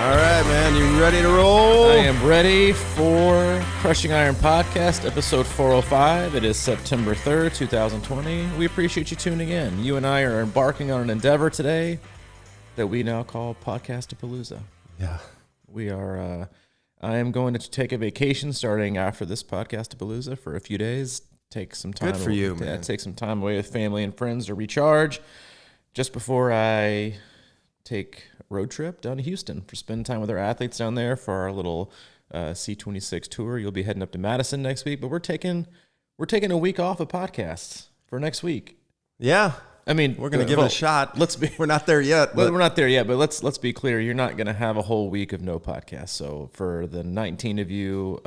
All right, man. You ready to roll? I am ready for Crushing Iron Podcast, episode 405. It is September 3rd, 2020. We appreciate you tuning in. You and I are embarking on an endeavor today that we now call Podcastapalooza. Yeah. We are, I am going to take a vacation starting after this Podcastapalooza for a few days. Take some time. Good for you, man. Take some time away with family and friends to recharge just before I take a road trip down to Houston for spending time with our athletes down there for our little C26 tour. You'll be heading up to Madison next week, but we're taking a week off of podcasts for next week. Yeah. I mean, we're going to give it a shot. We're not there yet. We're not there yet, but let's be clear. You're not going to have a whole week of no podcast. So for the 19 of you,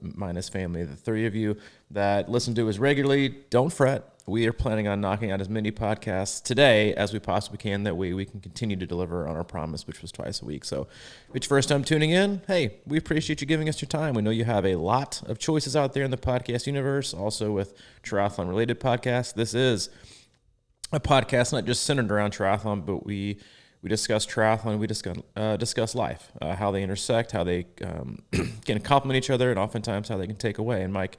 minus family, the 3 of you that listen to us regularly, don't fret. We are planning on knocking out as many podcasts today as we possibly can. That way we can continue to deliver on our promise, which was twice a week. So if it's your first time tuning in, hey, we appreciate you giving us your time. We know you have a lot of choices out there in the podcast universe, also with triathlon-related podcasts. This is a podcast not just centered around triathlon, but we discuss triathlon, we discuss life, how they intersect, how they can complement each other, and oftentimes how they can take away. And Mike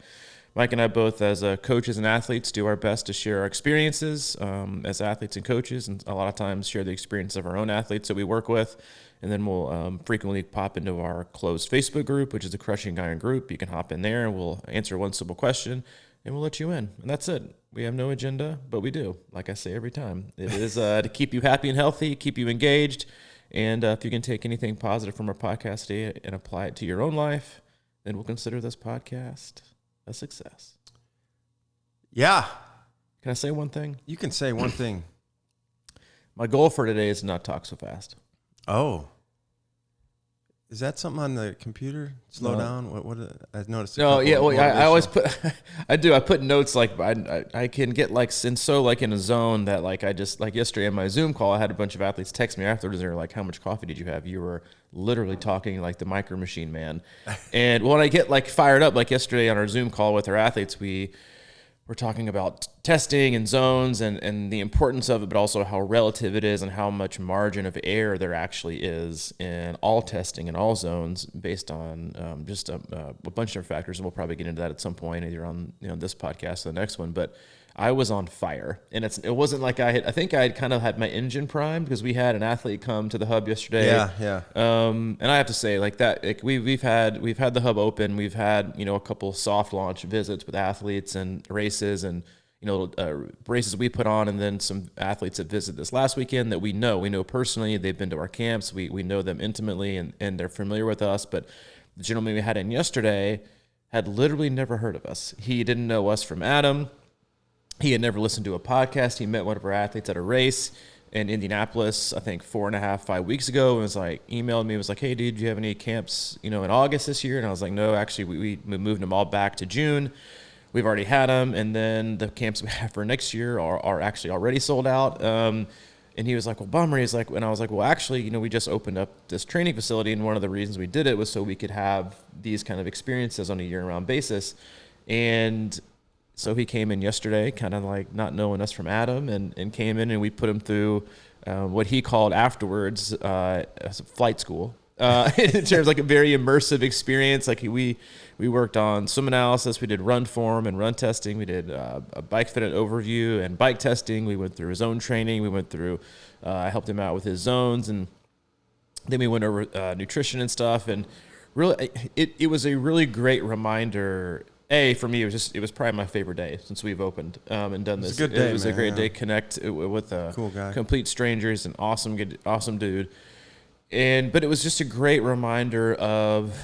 and I both, as coaches and athletes, do our best to share our experiences as athletes and coaches, and a lot of times share the experience of our own athletes that we work with. And then we'll frequently pop into our closed Facebook group, which is the Crushing Iron group. You can hop in there, and we'll answer one simple question, and we'll let you in. And that's it. We have no agenda, but we do, like I say every time. It is to keep you happy and healthy, keep you engaged, and if you can take anything positive from our podcast today and apply it to your own life, then we'll consider this podcast a success. Yeah. Can I say one thing? You can say one thing. My goal for today is to not talk so fast. Oh. Is that something on the computer? Slow down? What I noticed. No, yeah, well, I always put, I put notes like, I can get like, in a zone that like, I just, like yesterday on my Zoom call, I had a bunch of athletes text me afterwards. They were like, how much coffee did you have? You were literally talking like the Micro Machine Man. And when I get like fired up, like yesterday on our Zoom call with our athletes, we're talking about testing and zones and the importance of it, but also how relative it is and how much margin of error there actually is in all testing and all zones based on just a bunch of factors. And we'll probably get into that at some point, either on this podcast or the next one. But I was on fire, and it wasn't like I think I had kind of had my engine primed because we had an athlete come to the hub yesterday. Yeah. And I have to say, like that, like we've had the hub open. We've had a couple soft launch visits with athletes and races, and races we put on, and then some athletes that visit this last weekend that we know personally. They've been to our camps. We know them intimately, and they're familiar with us. But the gentleman we had in yesterday had literally never heard of us. He didn't know us from Adam. He had never listened to a podcast. He met one of our athletes at a race in Indianapolis, I think 5 weeks ago, and was like, emailed me, was like, hey, dude, do you have any camps, in August this year? And I was like, no, actually, we moved them all back to June. We've already had them, and then the camps we have for next year are actually already sold out. And he was like, well, bummer. He's like, and I was like, well, actually, we just opened up this training facility, and one of the reasons we did it was so we could have these kind of experiences on a year-round basis. And so he came in yesterday, kind of like not knowing us from Adam, and came in, and we put him through what he called afterwards flight school. In terms of like a very immersive experience. Like we worked on swim analysis, we did run form and run testing, we did a bike fit overview and bike testing. We went through his own training. We went through, I helped him out with his zones, and then we went over nutrition and stuff. And really, it was a really great reminder. For me, it was probably my favorite day since we've opened and done this. It was a good day, It was a great day. Connect with cool guy, complete strangers, and awesome dude. But it was just a great reminder of,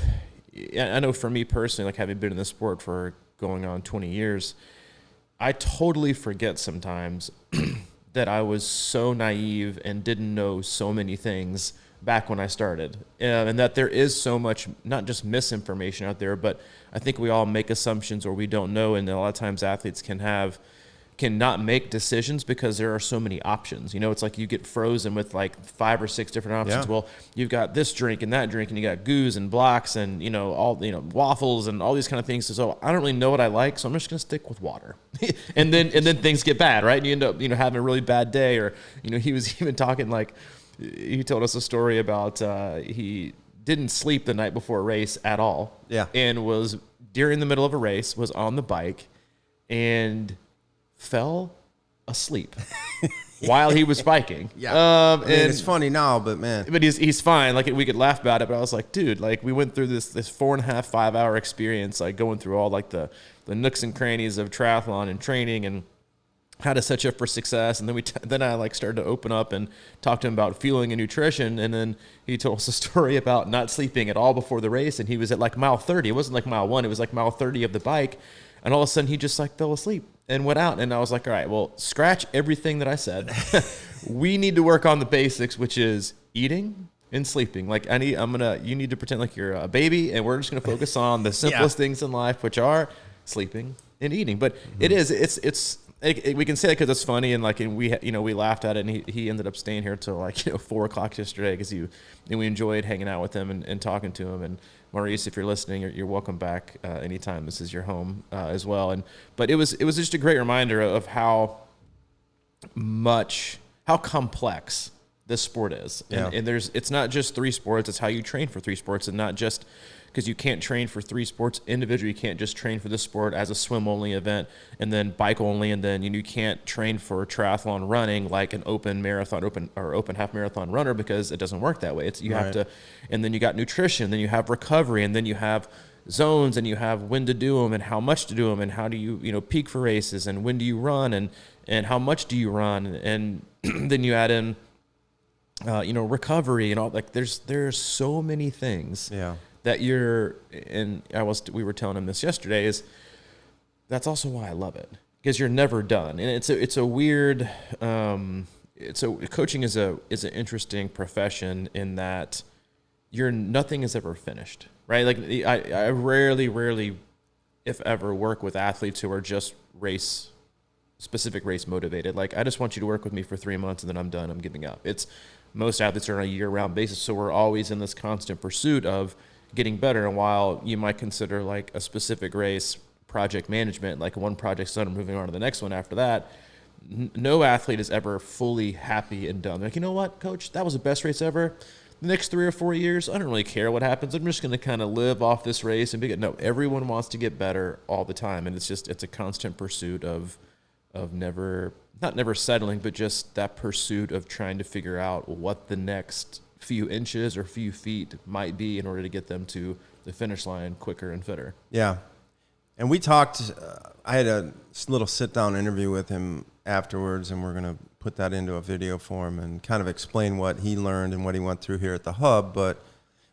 I know for me personally, like having been in the sport for going on 20 years, I totally forget sometimes that I was so naive and didn't know so many things back when I started, and that there is so much, not just misinformation out there, but I think we all make assumptions or we don't know, and a lot of times athletes can cannot make decisions because there are so many options. It's like you get frozen with like 5 or 6 different options. Yeah. Well, you've got this drink and that drink, and you got goos and blocks and, all, waffles and all these kind of things. So I don't really know what I like, so I'm just going to stick with water. and then things get bad, right? And you end up, having a really bad day. Or, he was even talking, like, he told us a story about he didn't sleep the night before a race at all. Yeah. And was during the middle of a race, was on the bike and fell asleep while he was biking. Yeah. And it's funny now, but man. But he's fine. Like, we could laugh about it, but I was like, dude, like, we went through this 4.5, 5 hour experience, like going through all like the nooks and crannies of triathlon and training and how to set you up for success. And then I like started to open up and talk to him about fueling and nutrition. And then he told us a story about not sleeping at all before the race. And he was at like mile 30. It wasn't like mile 1. It was like mile 30 of the bike. And all of a sudden he just like fell asleep and went out. And I was like, all right, well, scratch everything that I said. We need to work on the basics, which is eating and sleeping. Like, you need to pretend like you're a baby, and we're just going to focus on the simplest things in life, which are sleeping and eating. But we can say that because it's funny, and we laughed at it, and he ended up staying here till 4:00 yesterday because we enjoyed hanging out with him and talking to him. And Maurice, if you're listening, you're welcome back anytime. This is your home as well. But it was just a great reminder of how complex this sport is. And it's not just 3 sports. It's how you train for 3 sports, and not just because you can't train for 3 sports individually. You can't just train for this sport as a swim only event and then bike only. And then you can't train for triathlon running like an open marathon, open half marathon runner, because it doesn't work that way. You have to, and then you got nutrition, then you have recovery, and then you have zones, and you have when to do them and how much to do them, and how do you, peak for races, and when do you run, and how much do you run, and then you add in, recovery and all. Like, there's so many things. Yeah. That we were telling him this yesterday, is that's also why I love it, because you're never done. And it's a weird, coaching is an interesting profession in that nothing is ever finished, right? Like, I rarely, if ever, work with athletes who are just specific race motivated. Like, I just want you to work with me for 3 months and then I'm done. I'm giving up. Most athletes are on a year-round basis, so we're always in this constant pursuit of getting better. And while you might consider like a specific race project management, like one project's done and moving on to the next one after that, no athlete is ever fully happy and done. Like, you know what, coach, that was the best race ever. The next 3 or 4 years, I don't really care what happens. I'm just going to kind of live off this race and be good. No, everyone wants to get better all the time. And it's a constant pursuit of not never settling, but just that pursuit of trying to figure out what the next few inches or few feet might be in order to get them to the finish line quicker and fitter. Yeah. And we talked, I had a little sit-down interview with him afterwards, and we're going to put that into a video form and kind of explain what he learned and what he went through here at the Hub. But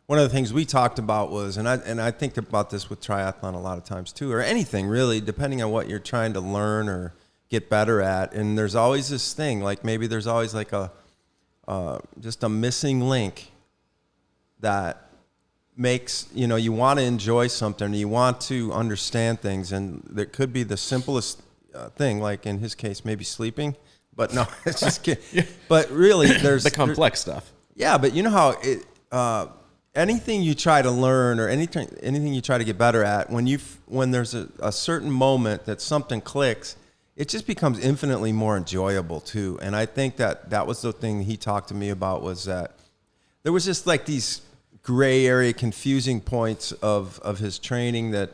one of the things we talked about was, and I think about this with triathlon a lot of times too, or anything really, depending on what you're trying to learn or get better at. And there's always this thing, like maybe there's always like just a missing link that makes, you want to enjoy something, you want to understand things, and that could be the simplest thing, like in his case, maybe sleeping, but no, it's just kidding. Yeah. But really, there's the complex stuff. Yeah, but you know how anything you try to learn or anything you try to get better at, when there's a certain moment that something clicks, it just becomes infinitely more enjoyable too. And I think that was the thing he talked to me about, was that there was just like these gray area, confusing points of his training that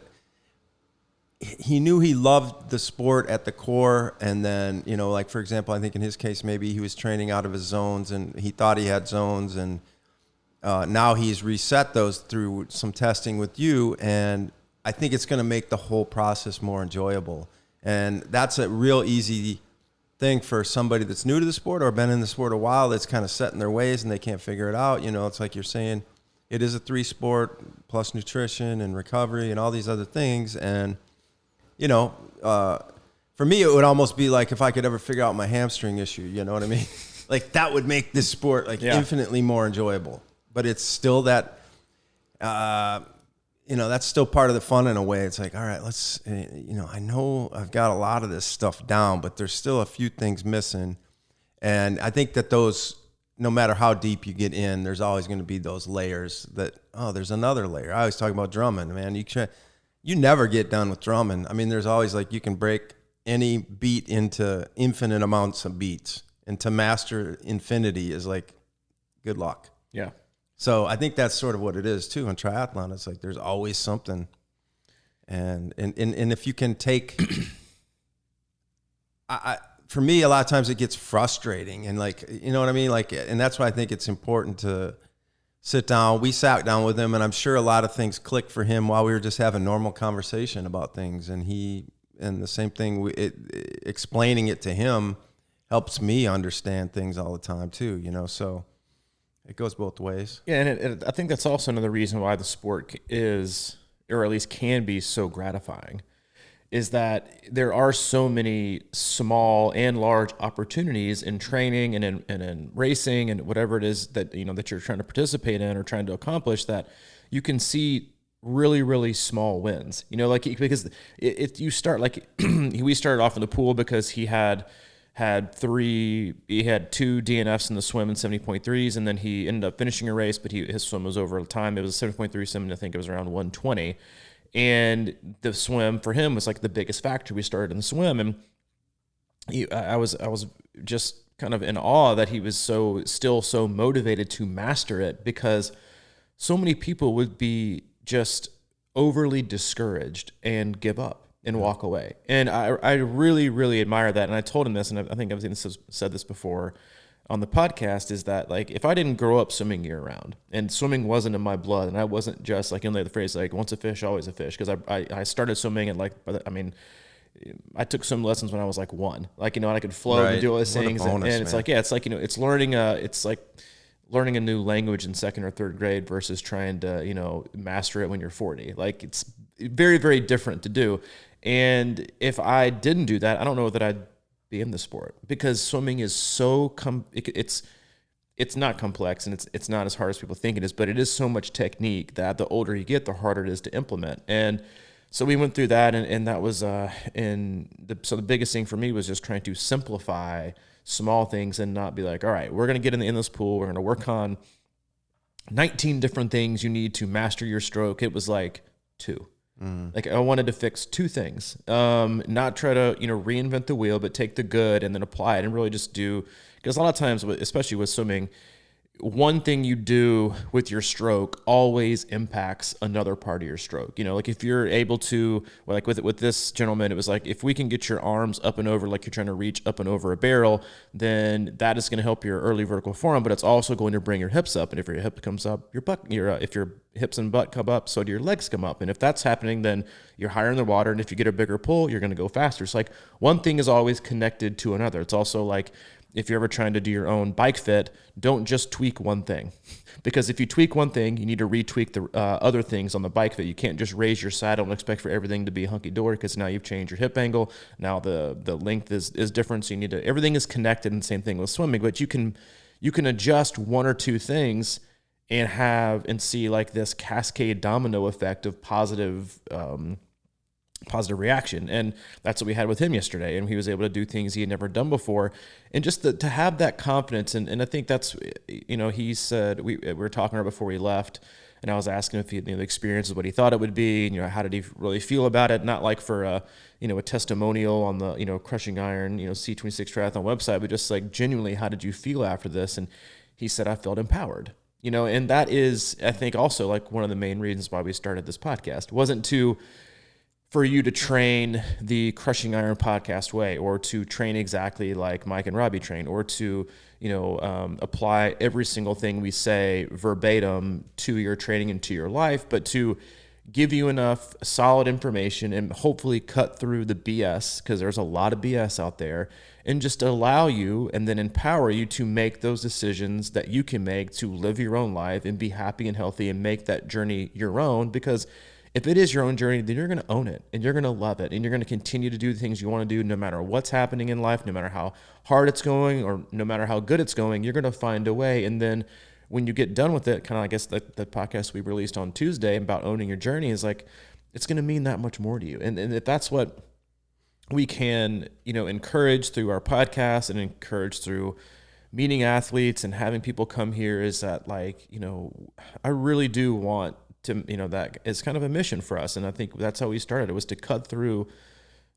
he knew he loved the sport at the core. And then, like for example, I think in his case, maybe he was training out of his zones and he thought he had zones, and now he's reset those through some testing with you. And I think it's going to make the whole process more enjoyable. And that's a real easy thing for somebody that's new to the sport or been in the sport a while, that's kind of set in their ways and they can't figure it out. It's like you're saying, it is a 3-sport plus nutrition and recovery and all these other things. And, for me, it would almost be like if I could ever figure out my hamstring issue, you know what I mean? Like that would make this sport infinitely more enjoyable. But it's still that, that's still part of the fun in a way. It's like, all right, let's, I know I've got a lot of this stuff down, but there's still a few things missing. And I think that those, no matter how deep you get in, there's always going to be those layers that, there's another layer. I always talk about drumming, man. You never get done with drumming. I mean, there's always like, you can break any beat into infinite amounts of beats, and to master infinity is like, good luck. Yeah. So I think that's sort of what it is too in triathlon. It's like there's always something, and if you can take, for me, a lot of times it gets frustrating, and like, you know what I mean, like, and that's why I think it's important to sit down. We sat down with him, and I'm sure a lot of things clicked for him while we were just having normal conversation about things, and the same thing, explaining it to him helps me understand things all the time too. So. It goes both ways. Yeah, and I think that's also another reason why the sport is, or at least can be, so gratifying, is that there are so many small and large opportunities in training and in racing and whatever it is that that you're trying to participate in or trying to accomplish, that you can see really, really small wins. Because you start like we started off in the pool because he had two DNFs in the swim and 70.3s, and then he ended up finishing a race, but his swim was over time. It was a 7.3 swim, and I think it was around 120. And the swim for him was like the biggest factor. We started in the swim, and I was just kind of in awe that he was still so motivated to master it, because so many people would be just overly discouraged and give up and walk away. And I really, really admire that. And I told him this, and I think I've said this before on the podcast, is that like, if I didn't grow up swimming year round, and swimming wasn't in my blood, and I wasn't just like, the phrase like, once a fish, always a fish. Cause I started swimming at I took swim lessons when I was like 1, like, and I could float and do all these things. Bonus, and it's like, it's like, it's learning a new language in 2nd or 3rd grade versus trying to, master it when you're 40. Like, it's very, very different to do. And if I didn't do that, I don't know that I'd be in the sport, because swimming is so it's not complex, and it's not as hard as people think it is, but it is so much technique that the older you get, the harder it is to implement. And so we went through that, and that was so the biggest thing for me was just trying to simplify small things and not be like, all right, we're going to get in the endless pool, we're going to work on 19 different things you need to master your stroke. It was like 2. Like, I wanted to fix 2 things, not try to, reinvent the wheel, but take the good and then apply it and really just do, because a lot of times, especially with swimming, one thing you do with your stroke always impacts another part of your stroke. Like if you're able to, like with this gentleman, it was like, if we can get your arms up and over, like you're trying to reach up and over a barrel, then that is going to help your early vertical forearm, but it's also going to bring your hips up. And if your hip comes up, your butt, if your hips and butt come up, so do your legs come up. And if that's happening, then you're higher in the water. And if you get a bigger pull, you're going to go faster. It's like one thing is always connected to another. It's also like, if you're ever trying to do your own bike fit, don't just tweak one thing. Because if you tweak one thing, you need to retweak the other things on the bike fit. You can't just raise your saddle and expect for everything to be hunky-dory, because now you've changed your hip angle. Now the length is different, so you need to, everything is connected, and same thing with swimming. But you can adjust 1 or 2 things and see like this cascade domino effect of positive reaction. And that's what we had with him yesterday. And he was able to do things he had never done before. And just to have that confidence. And I think that's, he said, we were talking about before we left, and I was asking if the experience is what he thought it would be, and, how did he really feel about it? Not like for a testimonial on the, Crushing Iron, C26 Triathlon website, but just like genuinely, how did you feel after this? And he said, I felt empowered. And that is, I think, also like one of the main reasons why we started this podcast. It wasn't for you to train the Crushing Iron podcast way, or to train exactly like Mike and Robbie train, or to, apply every single thing we say verbatim to your training and to your life, but to give you enough solid information and hopefully cut through the BS, because there's a lot of BS out there, and just allow you and then empower you to make those decisions that you can make to live your own life and be happy and healthy and make that journey your own. Because if it is your own journey, then you're going to own it, and you're going to love it, and you're going to continue to do the things you want to do no matter what's happening in life, no matter how hard it's going or no matter how good it's going. You're going to find a way. And then when you get done with it, kind of, I guess the podcast we released on Tuesday about owning your journey is like, it's going to mean that much more to you. And if that's what we can, encourage through our podcast and encourage through meeting athletes and having people come here, is that like, I really do want to, that is kind of a mission for us. And I think that's how we started. It was to cut through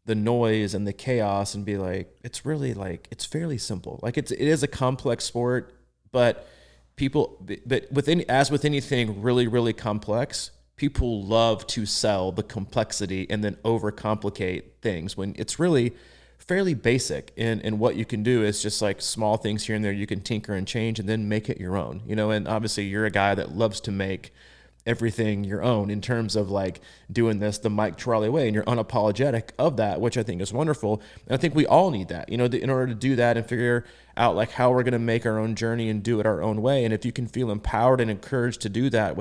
the noise and the chaos and be like, it's really like, it's fairly simple. Like it is a complex sport, but as with anything really, really complex, people love to sell the complexity and then overcomplicate things when it's really fairly basic. And what you can do is just like small things here and there you can tinker and change and then make it your own, and obviously you're a guy that loves to make everything your own in terms of like doing this the Mike Trolley way, and you're unapologetic of that, which I think is wonderful. And I think we all need that, in order to do that and figure out like how we're going to make our own journey and do it our own way. And if you can feel empowered and encouraged to do that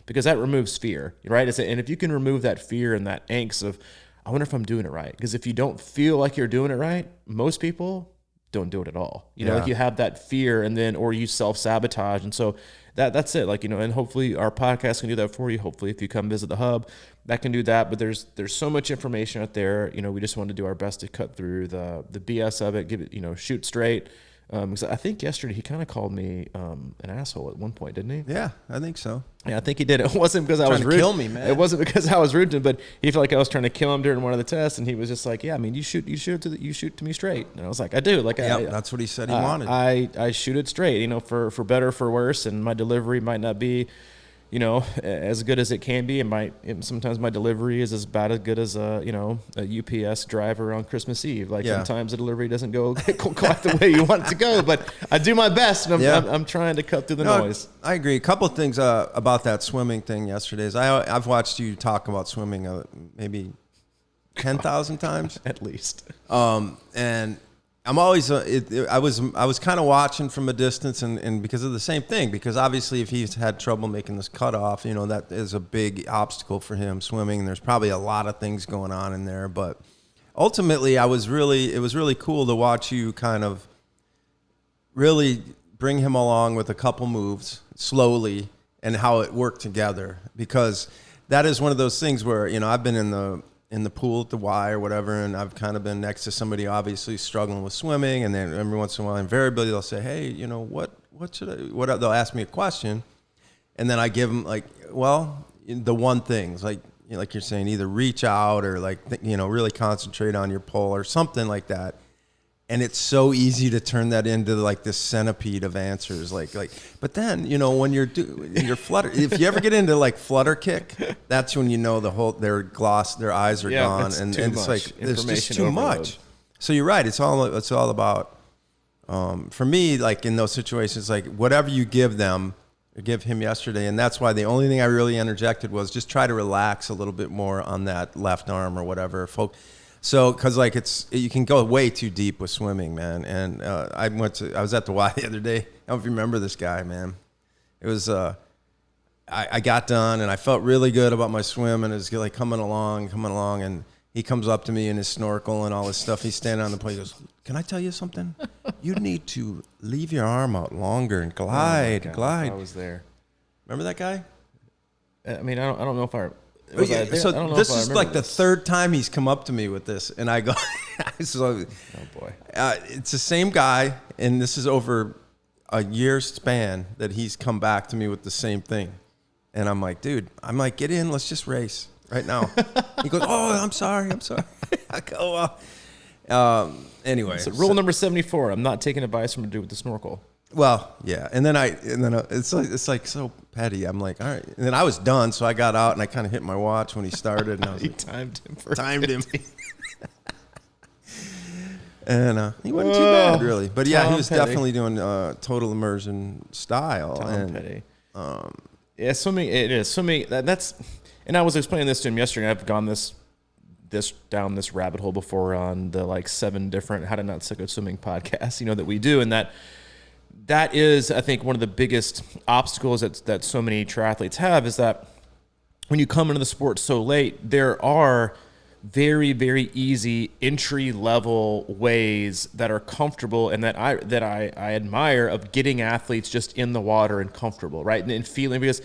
because that removes fear, right? And if you can remove that fear and that angst of, I wonder if I'm doing it right. Because if you don't feel like you're doing it right, most people don't do it at all. Like you have that fear or you self-sabotage. And so that's it. Like, and hopefully our podcast can do that for you. Hopefully if you come visit the hub, that can do that. But there's so much information out there. We just want to do our best to cut through the BS of it, give it, shoot straight. Because I think yesterday he kind of called me an asshole at one point, didn't he? Yeah, I think so. Yeah, I think he did. It wasn't because I was rude. Trying to kill me, man. It wasn't because I was rude to him, but he felt like I was trying to kill him during one of the tests, and he was just like, "Yeah, I mean, you shoot to me straight." And I was like, "I do." Like, yeah, that's what he said he wanted. I shoot it straight, for better or for worse, and my delivery might not be, as good as it can be. Sometimes my delivery is as good as a UPS driver on Christmas Eve. Like sometimes the delivery doesn't go quite the way you want it to go, but I do my best, and I'm trying to cut through the noise. I agree. A couple of things about that swimming thing yesterday is I've watched you talk about swimming maybe 10,000 times at least. And I'm always, I was kind of watching from a distance and because of the same thing, because obviously if he's had trouble making this cutoff, that is a big obstacle for him swimming. And there's probably a lot of things going on in there, but ultimately it was really cool to watch you kind of really bring him along with a couple moves slowly and how it worked together, because that is one of those things where, I've been in the pool at the Y or whatever, and I've kind of been next to somebody obviously struggling with swimming, and then every once in a while, invariably, they'll say, "Hey, what they'll ask me a question, and then I give them the one things like you're saying, either reach out or really concentrate on your pull or something like that. And it's so easy to turn that into like this centipede of answers, but then, when you're flutter, if you ever get into like flutter kick, that's when their eyes are gone, and it's like there's just too much. So you're right. It's all about, for me, like in those situations, like whatever you give him yesterday, and that's why the only thing I really interjected was just try to relax a little bit more on that left arm or whatever, So, because you can go way too deep with swimming, man. And I was at the Y the other day. I don't know if you remember this guy, man. It was I got done and I felt really good about my swim, and it was like coming along, and he comes up to me in his snorkel and all this stuff. He's standing on the plate. He goes, "Can I tell you something? You need to leave your arm out longer and glide." I was there. Remember that guy? I mean, I don't know if I. So this is like the third time he's come up to me with this, and I go, "Oh boy!" It's the same guy, and this is over a year span that he's come back to me with the same thing, and I'm like, "Dude, get in, let's just race right now." He goes, "Oh, I'm sorry." I go, anyway. So rule number 74: I'm not taking advice from a dude with the snorkel. Well, yeah, and then it's like so petty. I'm like, all right, and then I was done, so I got out and I kind of hit my watch when he started, and I was like, timed him, and he wasn't too bad really, but yeah, he was definitely doing total immersion style. Petty. Yeah, swimming. It is swimming. That's, and I was explaining this to him yesterday. I've gone down this rabbit hole before on the 7 different How to Not Suck at Swimming podcasts, that we do, and that is, I think, one of the biggest obstacles that so many triathletes have, is that when you come into the sport so late, there are very, very easy entry level ways that are comfortable and that I admire of getting athletes just in the water and comfortable, right? And feeling, because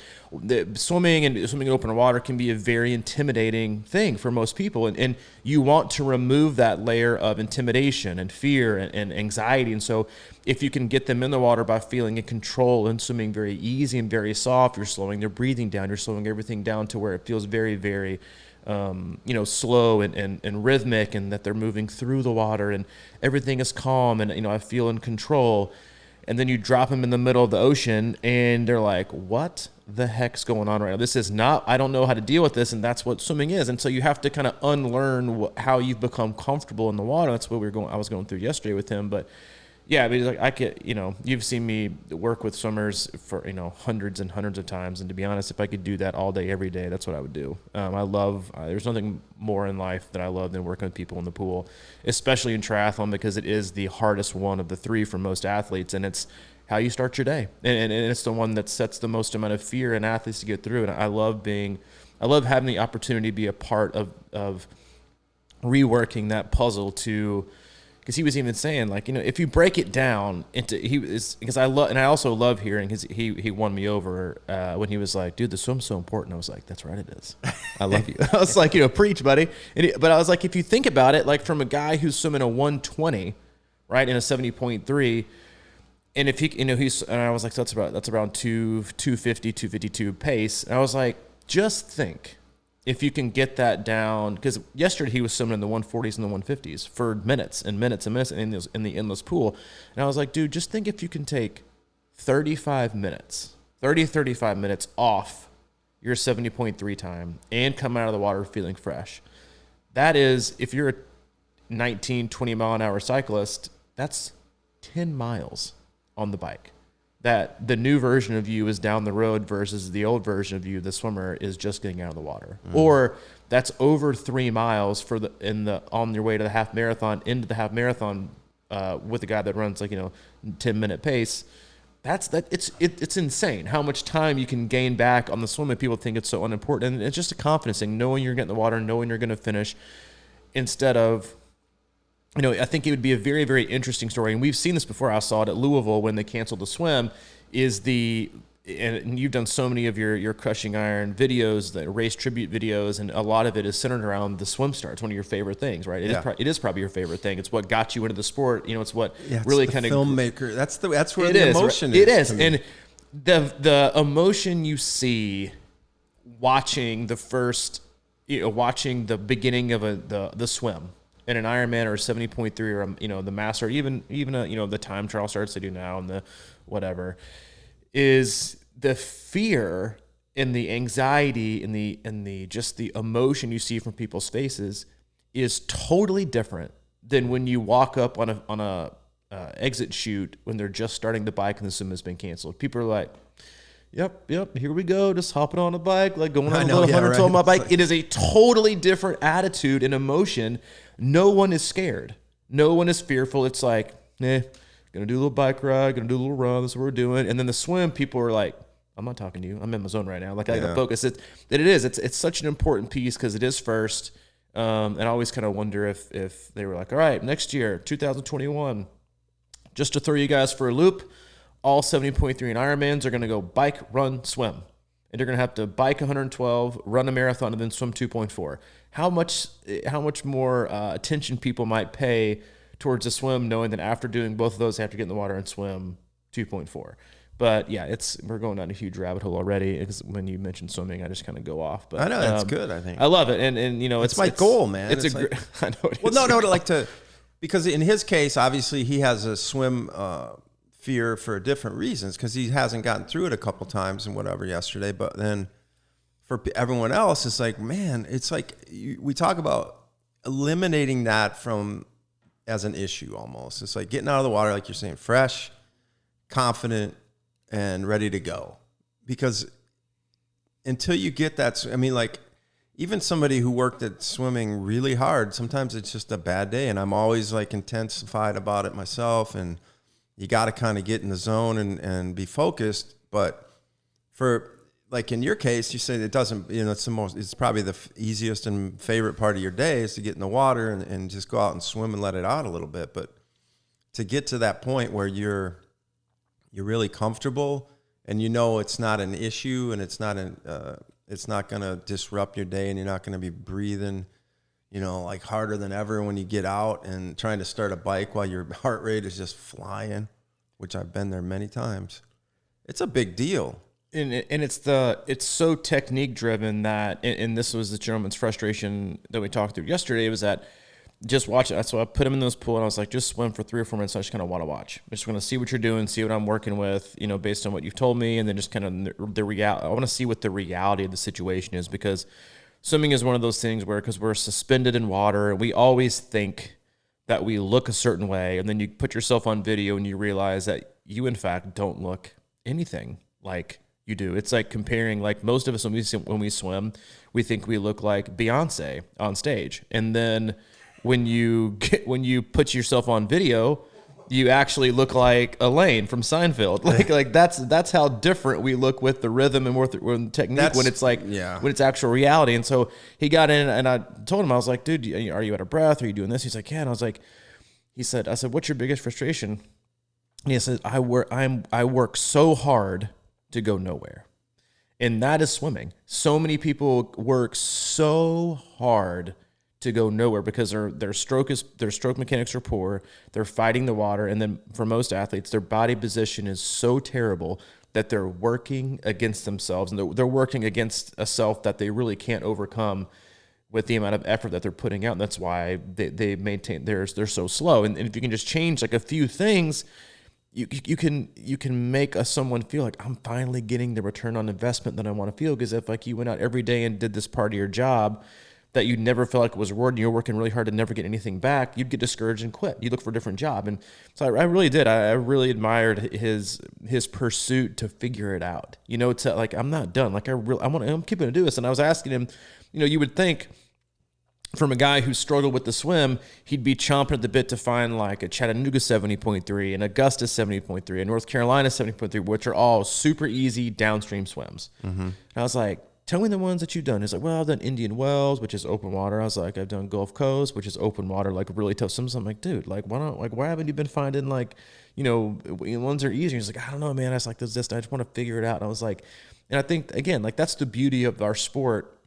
swimming in open water can be a very intimidating thing for most people. And you want to remove that layer of intimidation and fear and anxiety. And so if you can get them in the water by feeling in control and swimming very easy and very soft, you're slowing their breathing down, you're slowing everything down to where it feels very, very slow and rhythmic, and that they're moving through the water and everything is calm and, I feel in control. And then you drop them in the middle of the ocean and they're like, what the heck's going on right now? This is not, I don't know how to deal with this. And that's what swimming is. And so you have to kind of unlearn how you've become comfortable in the water. That's what I was going through yesterday with him. But yeah, I mean, like I could, you've seen me work with swimmers for, hundreds and hundreds of times. And to be honest, if I could do that all day, every day, that's what I would do. I love, there's nothing more in life that I love than working with people in the pool, especially in triathlon, because it is the hardest one of the three for most athletes. And it's how you start your day. And it's the one that sets the most amount of fear in athletes to get through. And I love having the opportunity to be a part of reworking that puzzle to, because he was even saying, like, if you break it down into, because I also love hearing he won me over when he was like, dude, the swim's so important. I was like, that's right, it is. I love you. I was like, preach, buddy. But I was like, if you think about it, like from a guy who's swimming a 120, right, in a 70.3, and if he, he's, and I was like, that's around 250, 252 pace. And I was like, just think, if you can get that down, because yesterday he was swimming in the 140s and the 150s for minutes and minutes and minutes in the endless pool. And I was like, dude, just think if you can take 35 minutes off your 70.3 time and come out of the water feeling fresh. That is, if you're a 19, 20 mile an hour cyclist, that's 10 miles on the bike. That the new version of you is down the road versus the old version of you, the swimmer, is just getting out of the water. Or that's over 3 miles on your way to the half marathon, into the half marathon with a guy that runs 10-minute pace. It's insane how much time you can gain back on the swim, and people think it's so unimportant. And it's just a confidence thing, knowing you're getting in the water, knowing you're going to finish, instead of, I think it would be a very, very interesting story. And we've seen this before. I saw it at Louisville when they canceled the swim, and you've done so many of your Crushing Iron videos, the race tribute videos, and a lot of it is centered around the swim start. It's one of your favorite things, right? It is probably your favorite thing. It's what got you into the sport. It's what really kind of filmmaker. That's where the emotion is. It is. And the emotion you see watching watching the beginning of the swim in an Ironman or a 70.3 or the master, even the time trial starts they do now and the whatever, is the fear and the anxiety and the just the emotion you see from people's faces is totally different than when you walk up on a exit chute when they're just starting the bike and the swim has been canceled. People are like, Yep. Here we go. Just hopping on a bike, like going on a 112 on my bike. It is a totally different attitude and emotion. No one is scared. No one is fearful. It's like, gonna do a little bike ride, gonna do a little run. That's what we're doing. And then the swim, people are like, I'm not talking to you. I'm in my zone right now. Like I gotta focus. It's such an important piece because it is first. And I always kind of wonder if they were like, all right, next year, 2021, just to throw you guys for a loop. All 70.3 and Ironmans are going to go bike, run, swim. And you're going to have to bike 112, run a marathon, and then swim 2.4. How much more attention people might pay towards a swim, knowing that after doing both of those, they have to get in the water and swim 2.4. But yeah, we're going down a huge rabbit hole already. Because when you mention swimming, I just kind of go off. But I know that's good. I think I love it, and it's my goal, man. I know it is. Well, because in his case, obviously he has a swim fear for different reasons because he hasn't gotten through it a couple times and whatever yesterday. But then for everyone else, it's like, man, it's like we talk about eliminating that as an issue almost. It's like getting out of the water, like you're saying, fresh, confident, and ready to go. Because until you get that, I mean, like even somebody who worked at swimming really hard, sometimes it's just a bad day. And I'm always like intensified about it myself. And you got to kind of get in the zone and be focused. But for like in your case, you say it doesn't, it's probably the easiest and favorite part of your day is to get in the water and just go out and swim and let it out a little bit. But to get to that point where you're really comfortable and it's not an issue and it's not going to disrupt your day and you're not going to be breathing, like harder than ever when you get out and trying to start a bike while your heart rate is just flying, which I've been there many times. It's a big deal. And it's so technique driven that, and this was the gentleman's frustration that we talked through yesterday, was that just watch it. So I put him in this pool and I was like, just swim for 3 or 4 minutes. I just kind of want to watch. I'm just going to see what you're doing, see what I'm working with, based on what you've told me. And then just kind of the reality. I want to see what the reality of the situation is, because swimming is one of those things where, because we're suspended in water and we always think that we look a certain way. And then you put yourself on video and you realize that you in fact don't look anything like you do. It's like comparing, like most of us when we swim, we think we look like Beyonce on stage. And then when you put yourself on video, you actually look like Elaine from Seinfeld. Like that's how different we look with the rhythm and with technique when it's like when it's actual reality. And so he got in and I told him, I was like, dude, are you out of breath? Are you doing this? He's like, yeah. And I was like, I said, what's your biggest frustration? And he said, I work so hard to go nowhere. And that is swimming. So many people work so hard to go nowhere because their stroke mechanics are poor. They're fighting the water. And then for most athletes, their body position is so terrible that they're working against themselves, and they're working against a self that they really can't overcome with the amount of effort that they're putting out. And that's why they maintain they're so slow. And if you can just change like a few things, you can make someone feel like, I'm finally getting the return on investment that I want to feel. Because if like you went out every day and did this part of your job that you never felt like it was rewarding, you're working really hard to never get anything back, you'd get discouraged and quit. You'd look for a different job. And so I really did. I really admired his pursuit to figure it out. To like, I'm not done. Like I'm keeping to do this. And I was asking him, you would think from a guy who struggled with the swim, he'd be chomping at the bit to find like a Chattanooga 70.3, an Augusta 70.3, a North Carolina 70.3, which are all super easy downstream swims. Mm-hmm. And I was like, tell me the ones that you've done. He's like, well, I've done Indian Wells, which is open water. I was like, I've done Gulf Coast, which is open water, like really tough swims. I'm like, dude, like, why haven't you been finding like, ones are easier? He's like, I don't know, man. I was like, there's this, I just want to figure it out. And I was like, and I think again, like that's the beauty of our sport,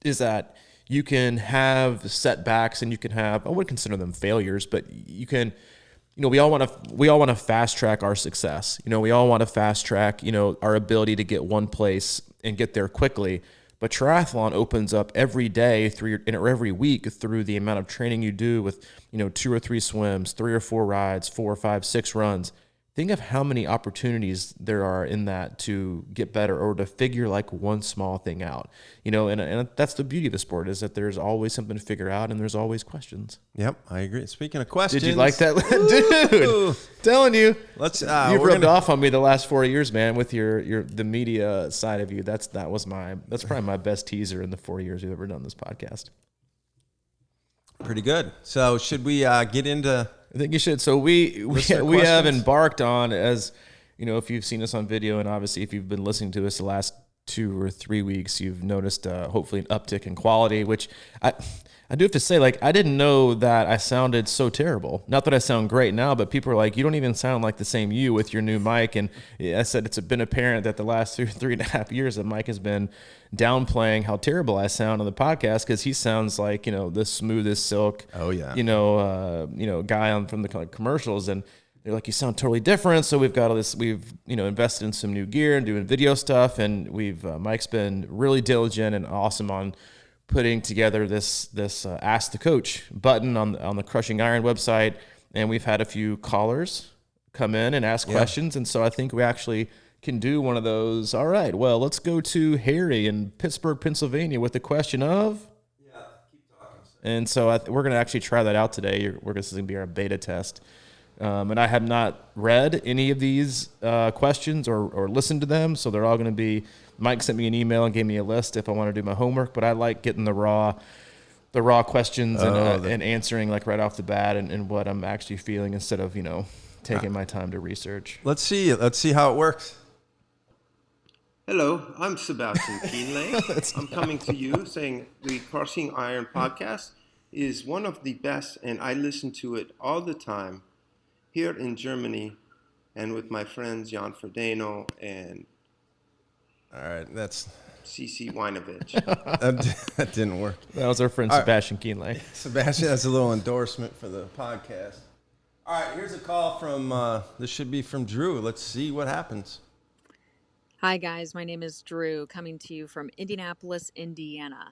is that you can have setbacks and you can have, I wouldn't consider them failures, but you can, we all want to fast track our success. We all want to fast track, our ability to get one place and get there quickly. But triathlon opens up every day or every week through the amount of training you do with, 2 or 3 swims, 3 or 4 rides, 4 or 5, 6 runs. Think of how many opportunities there are in that to get better or to figure like one small thing out, and that's the beauty of the sport, is that there's always something to figure out and there's always questions. Yep, I agree. Speaking of questions, did you like that, dude? Telling you, you've rubbed off on me the last 4 years, man, with the media side of you. That's probably my best teaser in the 4 years we've ever done this podcast. Pretty good. So should we get into? I think you should. So we have embarked on, as if you've seen us on video, and obviously if you've been listening to us the last 2 or 3 weeks, you've noticed hopefully an uptick in quality, which I do have to say, like, I didn't know that I sounded so terrible. Not that I sound great now, but people are like, you don't even sound like the same you with your new mic. And I said it's been apparent that the last 3.5 years that Mike has been downplaying how terrible I sound on the podcast, because he sounds like, the smoothest silk, guy from the commercials. And they're like, you sound totally different. So we've got all this, we've, invested in some new gear and doing video stuff. And Mike's been really diligent and awesome on putting together this Ask the Coach button on the Crushing Iron website. And we've had a few callers come in and ask questions. And so I think we actually can do one of those. All right, well, let's go to Harry in Pittsburgh, Pennsylvania with the question of. Yeah, keep talking. And so we're going to actually try that out today. This is going to be our beta test. And I have not read any of these questions or listened to them. So they're all going to be, Mike sent me an email and gave me a list if I want to do my homework, but I like getting the raw questions and answering like right off the bat and what I'm actually feeling instead of, taking my time to research. Let's see how it works. Hello, I'm Sebastian Kienle. I'm coming to you saying the Crossing Iron podcast is one of the best, and I listen to it all the time here in Germany and with my friends Jan Frodeno and All right, CC Winovich. that didn't work. That was our friend Sebastian Kienle. Sebastian, that's a little endorsement for the podcast. All right, here's a call from, this should be from Drew. Let's see what happens. Hi, guys. My name is Drew, coming to you from Indianapolis, Indiana.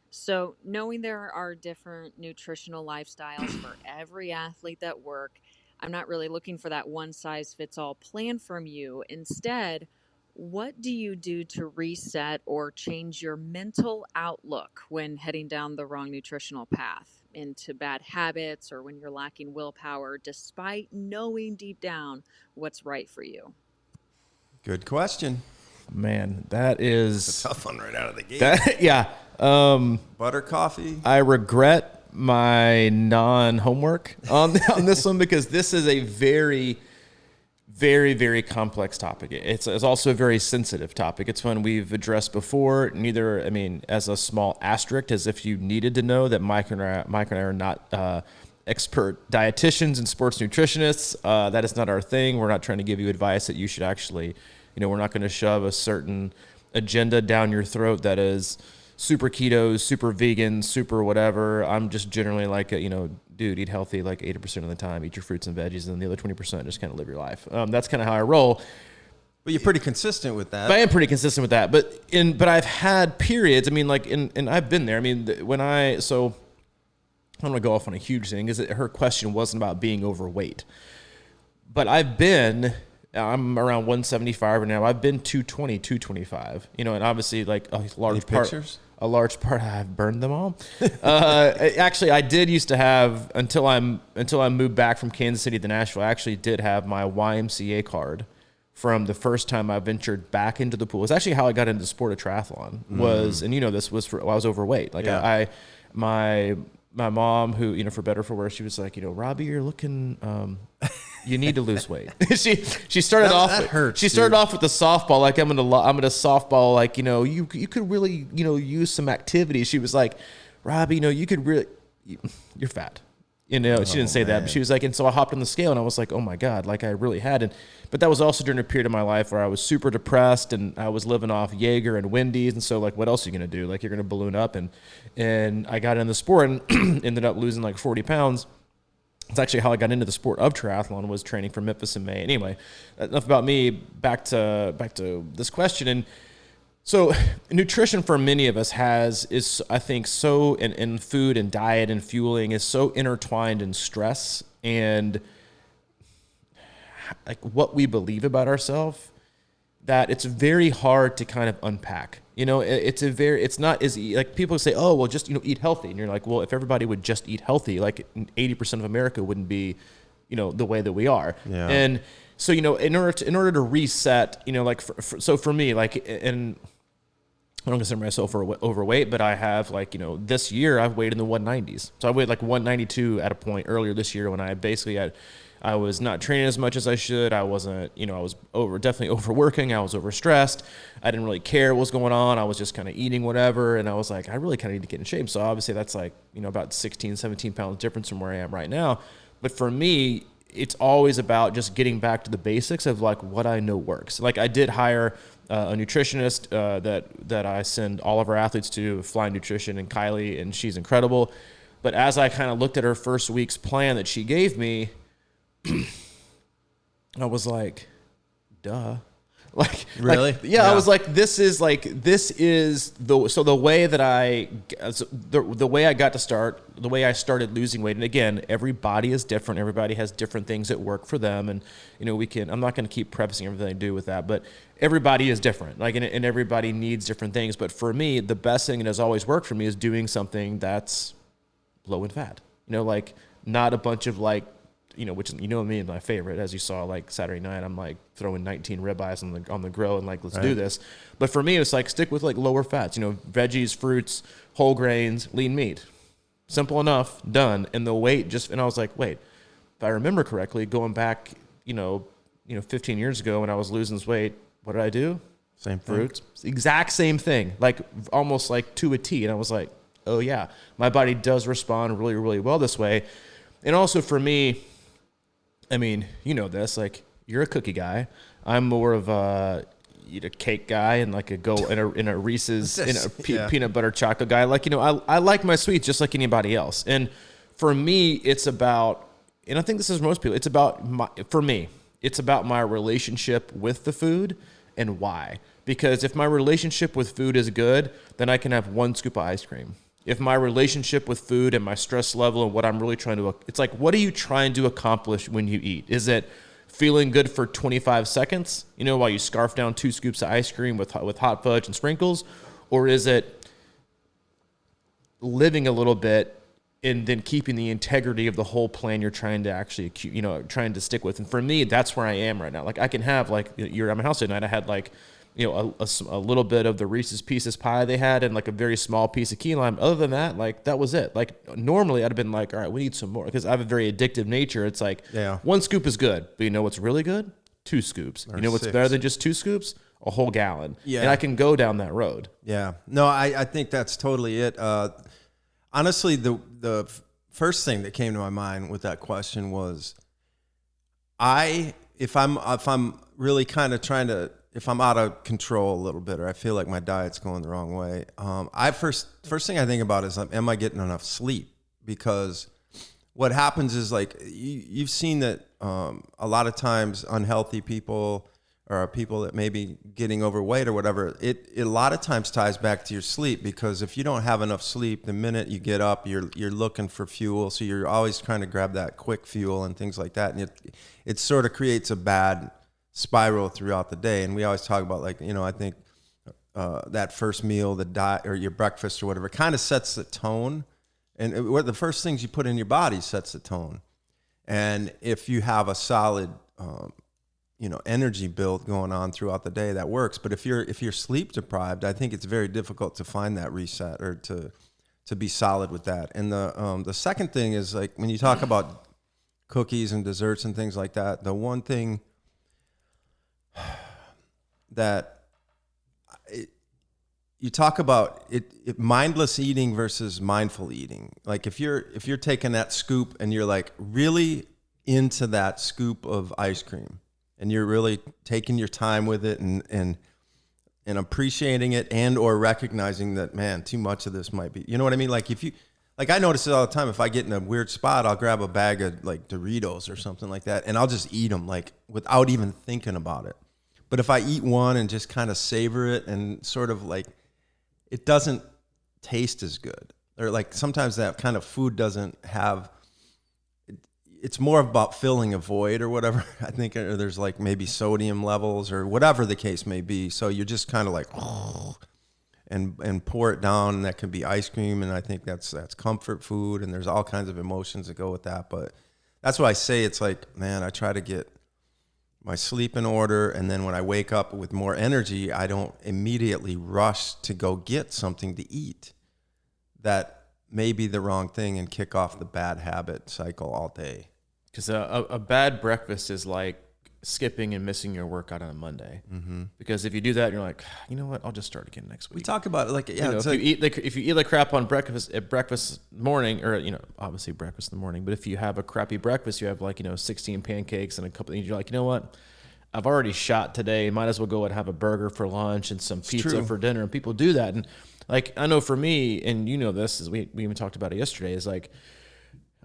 So, knowing there are different nutritional lifestyles for every athlete that work, I'm not really looking for that one size fits all plan from you. Instead, what do you do to reset or change your mental outlook when heading down the wrong nutritional path into bad habits or when you're lacking willpower, despite knowing deep down what's right for you? Good question. Man, that is It's a tough one right out of the gate. yeah. Butter coffee. I regret my non-homework on this one because this is a very, very, very complex topic. It's also a very sensitive topic. It's one we've addressed before. As a small asterisk, as if you needed to know that Mike and I are not expert dietitians and sports nutritionists. That is not our thing. We're not trying to give you advice that you should actually, we're not going to shove a certain agenda down your throat that is super keto, super vegan, super whatever. I'm just generally like, dude, eat healthy like 80% of the time, eat your fruits and veggies, and the other 20% just kind of live your life. That's kind of how I roll. But you're pretty consistent with that. But I am pretty consistent with that. But I've had periods. And I've been there. I'm going to go off on a huge thing. Is that her question wasn't about being overweight, but I'm around 175 right now. I've been 220, 225. And obviously like a large part I've burned them all. Actually, I did used to have until I moved back from Kansas City to Nashville. I actually did have my YMCA card from the first time I ventured back into the pool. It's actually how I got into the sport of triathlon. This was I was overweight. Like my mom, who, for better or for worse, she was like, Robbie, you're looking, you need to lose weight. she started off with the softball. Like I'm gonna softball. Like, you could really, use some activity. She was like, Robbie, you could really, you're fat. She didn't say that, but she was like, and so I hopped on the scale and I was like, oh my God, like I really had. But that was also during a period of my life where I was super depressed and I was living off Jaeger and Wendy's. And so like, what else are you going to do? Like you're going to balloon up. And I got in the sport and ended up losing like 40 pounds. It's actually how I got into the sport of triathlon, was training for Memphis in May. Anyway, enough about me, back to this question. And so nutrition for many of us is I think so in food and diet and fueling is so intertwined in stress and like what we believe about ourselves that it's very hard to kind of unpack. It's not as like people say, oh, well, just, eat healthy. And you're like, well, if everybody would just eat healthy, like 80% of America wouldn't be, the way that we are. Yeah. And so, in order to reset, so for me, like, and I don't consider myself overweight, but I have this year I've weighed in the 190s. So I weighed like 192 at a point earlier this year when I was not training as much as I should. I wasn't, I was definitely overworking. I was overstressed. I didn't really care what was going on. I was just kind of eating whatever. And I was like, I really kind of need to get in shape. So obviously that's like, about 16, 17 pounds difference from where I am right now. But for me, it's always about just getting back to the basics of like what I know works. Like I did hire a nutritionist that I send all of our athletes to, Fly Nutrition, and Kylie, and she's incredible. But as I kind of looked at her first week's plan that she gave me, I was like, duh. Like, really? Yeah, I was like, this is the way that the way I got to start, the way I started losing weight. And again, every body is different. Everybody has different things that work for them. And, I'm not going to keep prefacing everything I do with that, but everybody is different. Like, and everybody needs different things. But for me, the best thing that has always worked for me is doing something that's low in fat, like not a bunch of like, which me is my favorite. As you saw, like Saturday night, I'm like throwing 19 ribeyes on the grill and like, let's do this. But for me, it's like stick with like lower fats, veggies, fruits, whole grains, lean meat. Simple enough, done. And the weight and I was like, wait, if I remember correctly, going back, 15 years ago when I was losing this weight, what did I do? Same thing. fruits, exact same thing, like almost like to a T. And I was like, oh yeah, my body does respond really, really well this way. And also for me, I mean, you know this, like you're a cookie guy. I'm more of a eat a cake guy and like in a Reese's peanut butter chocolate guy. Like, you know, I like my sweets just like anybody else. And for me, it's about, and I think this is most people, it's about it's about my relationship with the food and why. Because if my relationship with food is good, then I can have one scoop of ice cream. If my relationship with food and my stress level and what I'm really trying to, it's like, what are you trying to accomplish when you eat? Is it feeling good for 25 seconds, you know, while you scarf down 2 scoops of ice cream with hot fudge and sprinkles? Or is it living a little bit and then keeping the integrity of the whole plan you're trying to actually, you know, trying to stick with? And for me, that's where I am right now. Like I can have, like, you're at my house tonight, I had like, you know, a little bit of the Reese's Pieces pie they had and like a very small piece of key lime. Other than that, like that was it. Like normally I'd have been like, all right, we need some more, because I have a very addictive nature. It's like 1 scoop is good, but you know what's really good? 2 scoops. Or you know what's 6. Better than just 2 scoops? A whole gallon. Yeah. And I can go down that road. Yeah. No, I think that's totally it. Honestly, the first thing that came to my mind with that question was, if I'm really kind of trying to, if I'm out of control a little bit, or I feel like my diet's going the wrong way, first thing I think about is, am I getting enough sleep? Because what happens is, like, you've seen that a lot of times unhealthy people or people that may be getting overweight or whatever, it a lot of times ties back to your sleep. Because if you don't have enough sleep, the minute you get up, you're looking for fuel, so you're always trying to grab that quick fuel and things like that, and it sort of creates a bad spiral throughout the day. And we always talk about, like, you know, I think that first meal, the diet or your breakfast or whatever, kind of sets the tone. And the first things you put in your body sets the tone. And if you have a solid, you know, energy build going on throughout the day, that works. But if you're sleep deprived, I think it's very difficult to find that reset or to be solid with that. And the second thing is, like, when you talk about cookies and desserts and things like that, the one thing that you talk about it mindless eating versus mindful eating. Like if you're taking that scoop and you're like really into that scoop of ice cream and you're really taking your time with it and appreciating it, and or recognizing that, man, too much of this might be, you know what I mean? Like I notice it all the time. If I get in a weird spot, I'll grab a bag of like Doritos or something like that, and I'll just eat them, like, without even thinking about it. But if I eat one and just kind of savor it, and sort of like, it doesn't taste as good, or like sometimes that kind of food doesn't have, it's more about filling a void or whatever. I think, or there's like maybe sodium levels or whatever the case may be. So you're just kind of like, and pour it down, and that can be ice cream. And I think that's comfort food, and there's all kinds of emotions that go with that. But that's why I say, it's like, man, I try to get my sleep in order, and then when I wake up with more energy, I don't immediately rush to go get something to eat that may be the wrong thing and kick off the bad habit cycle all day. Because a bad breakfast is like skipping and missing your workout on a Monday. Mm-hmm. Because if you do that, you're like, you know what, I'll just start again next week. We talk about it like, yeah, you know, if you eat like crap on breakfast morning, or, you know, obviously breakfast in the morning, but if you have a crappy breakfast, you have like, you know, 16 pancakes and a couple, you're like, you know what, I've already shot today, might as well go and have a burger for lunch and some pizza for dinner. And people do that. And like, I know for me, and you know this, is we even talked about it yesterday, is like,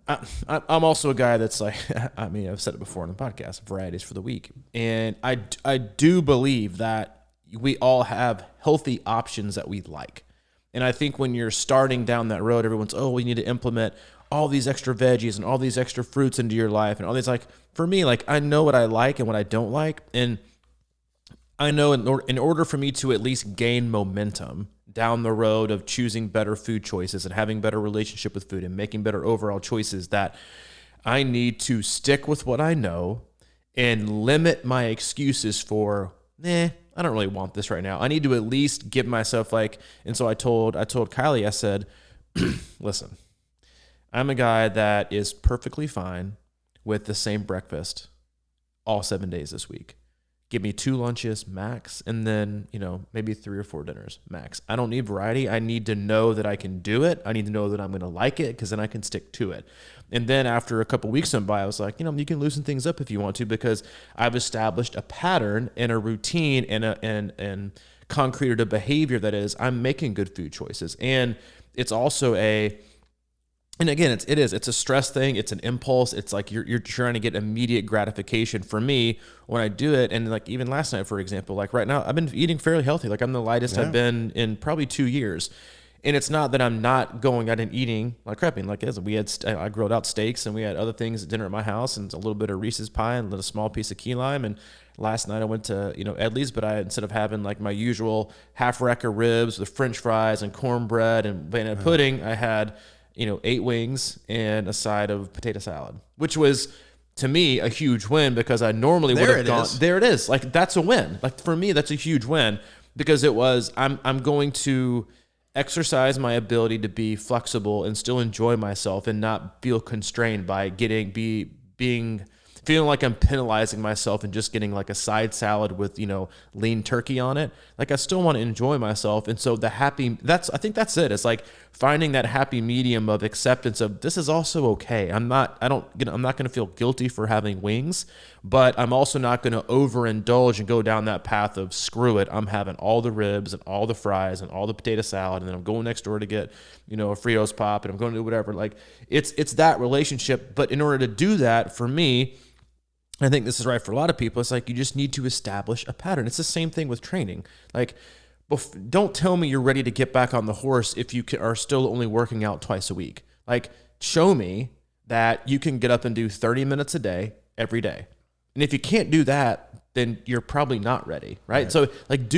I'm also a guy that's like, I mean, I've said it before on the podcast, varieties for the week. And I do believe that we all have healthy options that we like. And I think when you're starting down that road, everyone's, oh, we need to implement all these extra veggies and all these extra fruits into your life. And all these, like, for me, like, I know what I like and what I don't like. And I know in order for me to at least gain momentum down the road of choosing better food choices and having better relationship with food and making better overall choices, that I need to stick with what I know and limit my excuses for, I don't really want this right now. I need to at least give myself like, and so I told Kylie, I said, listen, I'm a guy that is perfectly fine with the same breakfast all 7 days this week. give me 2 lunches max, and then, maybe 3 or 4 dinners max. I don't need variety. I need to know that I can do it. I need to know that I'm going to like it, because then I can stick to it. And then after a couple weeks went by, I was like, you can loosen things up if you want to, because I've established a pattern and a routine and concreted a behavior that is, I'm making good food choices. And it's also and again, it's a stress thing. It's an impulse. It's like you're trying to get immediate gratification. For me, when I do it, and like even last night, for example, like right now, I've been eating fairly healthy. Like I'm the lightest I've been in probably 2 years. And it's not that I'm not going out and eating like crapping. Like I grilled out steaks, and we had other things at dinner at my house, and a little bit of Reese's pie and a small piece of key lime. And last night I went to Edley's, but instead of having like my usual half rack of ribs with French fries and cornbread and banana pudding, I had 8 wings and a side of potato salad, which was to me a huge win, because I normally would have gone. There it is. Like that's a win. Like for me, that's a huge win, because it was I'm going to exercise my ability to be flexible and still enjoy myself and not feel constrained by feeling like I'm penalizing myself and just getting like a side salad with, lean turkey on it. Like I still want to enjoy myself. And so I think that's it. It's like finding that happy medium of acceptance of this is also okay. I'm not going to feel guilty for having wings, but I'm also not going to overindulge and go down that path of screw it. I'm having all the ribs and all the fries and all the potato salad. And then I'm going next door to get, a Fritos pop, and I'm going to do whatever. Like it's that relationship. But in order to do that, for me, I think this is right for a lot of people. It's like you just need to establish a pattern. It's the same thing with training. Like, don't tell me you're ready to get back on the horse if you are still only working out twice a week. Like, show me that you can get up and do 30 minutes a day every day. And if you can't do that, then you're probably not ready, right? So, like,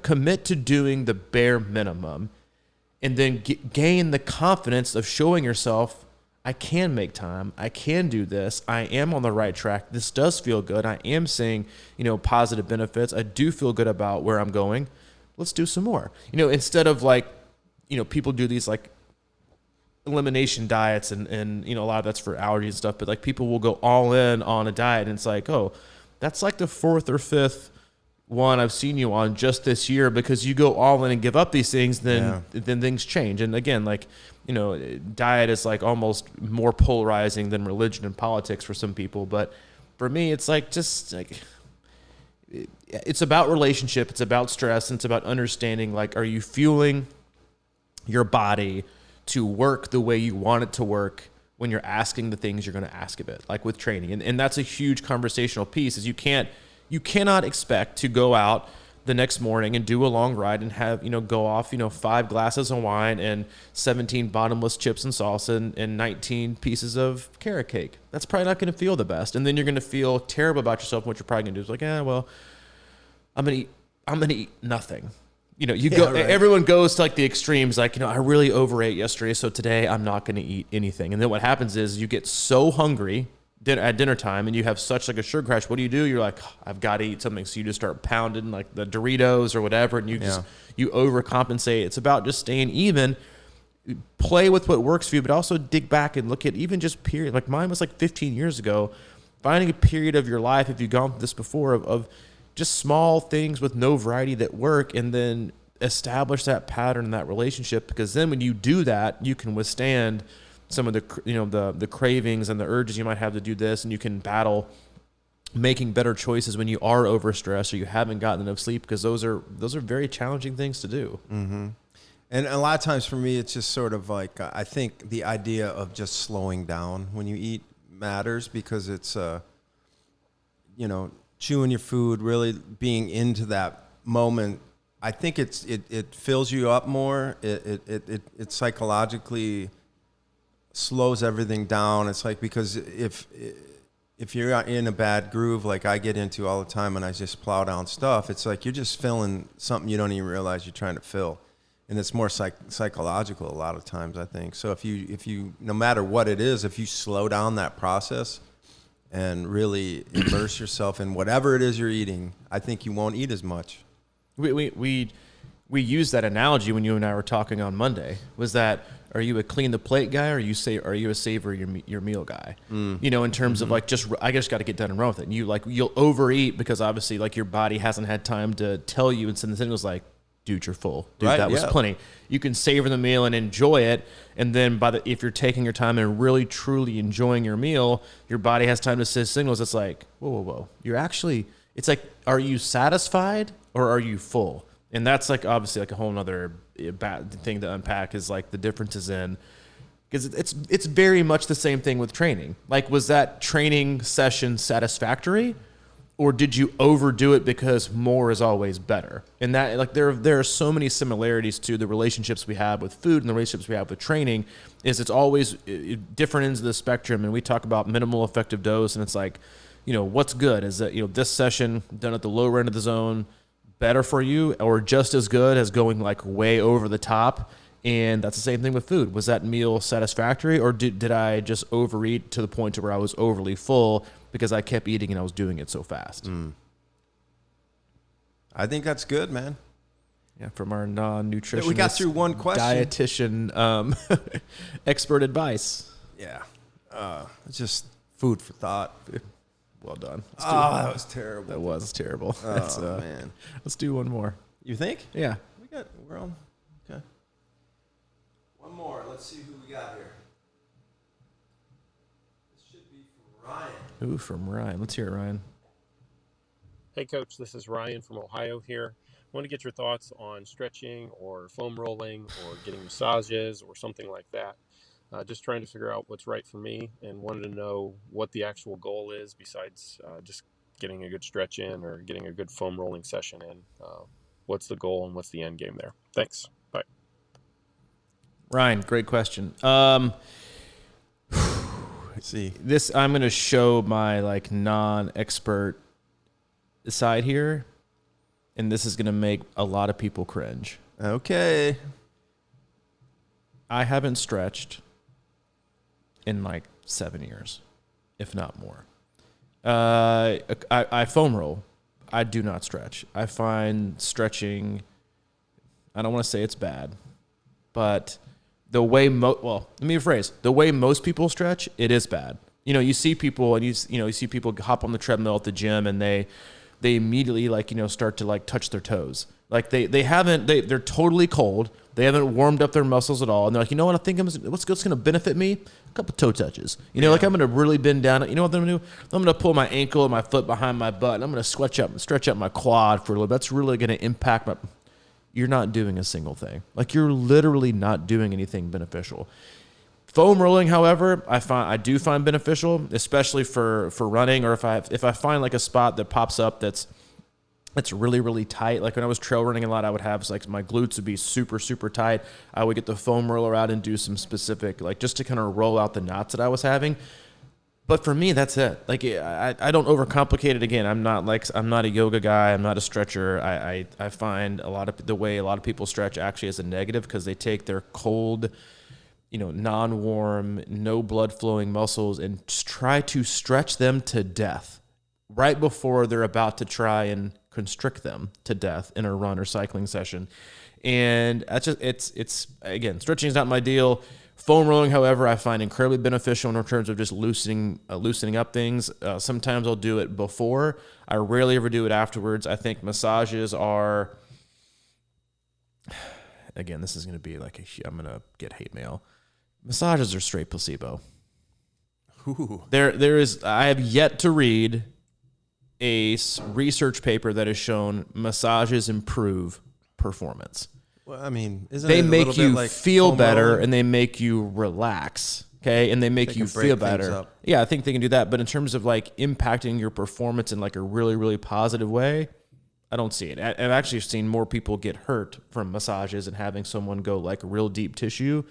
commit to doing the bare minimum, and then gain the confidence of showing yourself, I can make time. I can do this. I am on the right track. This does feel good. I am seeing, positive benefits. I do feel good about where I'm going. Let's do some more. Instead of like, people do these like elimination diets and a lot of that's for allergies and stuff, but like people will go all in on a diet, and it's like, oh, that's like the 4th or 5th one I've seen you on just this year, because you go all in and give up these things, then things change. And again, like, diet is like almost more polarizing than religion and politics for some people. But for me, it's like, just like, it's about relationship. It's about stress. And it's about understanding, like, are you fueling your body to work the way you want it to work when you're asking the things you're going to ask of it, like with training. And that's a huge conversational piece, is you cannot expect to go out the next morning and do a long ride and have, go off, 5 glasses of wine and 17 bottomless chips and salsa and 19 pieces of carrot cake. That's probably not going to feel the best. And then you're going to feel terrible about yourself. And what you're probably going to do is like, well, I'm going to eat nothing. Everyone goes to like the extremes, like, I really overate yesterday, so today I'm not going to eat anything. And then what happens is you get so hungry at dinner time, and you have such like a sugar crash. What do? You're like, I've got to eat something. So you just start pounding like the Doritos or whatever, and you overcompensate. It's about just staying even, play with what works for you, but also dig back and look at even just period. Like mine was like 15 years ago, finding a period of your life, if you've gone through this before, of just small things with no variety that work, and then establish that pattern and that relationship, because then when you do that, you can withstand some of the cravings and the urges you might have to do this, and you can battle making better choices when you are overstressed or you haven't gotten enough sleep, because those are very challenging things to do. Mm-hmm. And a lot of times for me, it's just sort of like, I think the idea of just slowing down when you eat matters, because it's, chewing your food, really being into that moment. I think it fills you up more. It psychologically slows everything down. It's like, because if you're in a bad groove, like I get into all the time, and I just plow down stuff, it's like you're just filling something you don't even realize you're trying to fill. And it's more psychological a lot of times, I think. So if you, no matter what it is, if you slow down that process and really immerse yourself in whatever it is you're eating, I think you won't eat as much. We used that analogy when you and I were talking on Monday, was that Are you a clean the plate guy, or are you a savor your meal guy? You know, in terms of like, I just got to get done and run with it. And you'll overeat because obviously like your body hasn't had time to tell you and send the signals like, dude, you're full. Dude, Right, that was plenty. You can savor the meal and enjoy it. And then if you're taking your time and really truly enjoying your meal, your body has time to send signals. It's like, whoa. It's like, are you satisfied or are you full? And that's like, obviously like a whole nother bad thing to unpack, is like the differences in, because it's very much the same thing with training. Like, was that training session satisfactory? Or did you overdo it because more is always better? And that, like, there are so many similarities to the relationships we have with food and the relationships we have with training. Is it's always different ends of the spectrum. And we talk about minimal effective dose, and it's like, you know, what's good? Is that, you know, this session done at the lower end of the zone better for you, or just as good as going like way over the top? And that's the same thing with food. Was that meal satisfactory, or did I just overeat to the point to where I was overly full because I kept eating and I was doing it so fast? I think that's good, man. Yeah, from our non-nutritionist, We got through one question. Dietitian expert advice. Yeah. It's just food for thought. Well done. That was terrible. That was terrible. Oh, man. Let's do one more. You think? Yeah. We're on. Okay. One more. Let's see who we got here. This should be from Ryan. Ooh, from Ryan. Let's hear it, Ryan. Hey, Coach, this is Ryan from Ohio here. I want to get your thoughts on stretching or foam rolling or getting massages or something like that. Just trying to figure out what's right for me, and wanted to know what the actual goal is besides just getting a good stretch in or getting a good foam rolling session in. What's the goal and what's the end game there? Thanks. Bye. Ryan, great question. Let's see. I'm going to show my like non-expert side here, and this is going to make a lot of people cringe. Okay. I haven't stretched in like 7 years, if not more. I foam roll. I do not stretch. I find stretching, I don't want to say it's bad, but the way let me rephrase. The way most people stretch, it is bad. You know, you see people, and you see people hop on the treadmill at the gym, and they immediately like, you know, start to like touch their toes. Like they're totally cold. They haven't warmed up their muscles at all. And they're like, you know what? I think what's going to benefit me? A couple toe touches. You know, like I'm going to really bend down. You know what I'm going to do? I'm going to pull my ankle and my foot behind my butt, and I'm going to stretch up my quad for a little bit. That's really going to impact my. You're not doing a single thing. Like, you're literally not doing anything beneficial. Foam rolling, however, I do find beneficial, especially for running, or if I find like a spot that pops up that's really, really tight. Like when I was trail running a lot, I would have like my glutes would be super, super tight. I would get the foam roller out and do some specific, like just to kind of roll out the knots that I was having. But for me, that's it. Like I don't overcomplicate it. Again, I'm not a yoga guy. I'm not a stretcher. I find the way a lot of people stretch actually is a negative, because they take their cold, you know, non-warm, no blood flowing muscles and try to stretch them to death right before they're about to try and constrict them to death in a run or cycling session. And that's just, it's again, stretching is not my deal. Foam rolling, however, I find incredibly beneficial in terms of just loosening up things. Sometimes I'll do it before. I rarely ever do it afterwards. I think massages are, again, this is going to be like I'm going to get hate mail. Massages are straight placebo. Ooh. I have yet to read a research paper that has shown massages improve performance. Well, I mean, isn't they it a make little you bit like feel foam better, rolling? and they make you relax. Okay, and they make They you can break feel things better. up. Yeah, I think they can do that. But in terms of like impacting your performance in like a really, really positive way, I don't see it. I've actually seen more people get hurt from massages and having someone go like real deep tissue.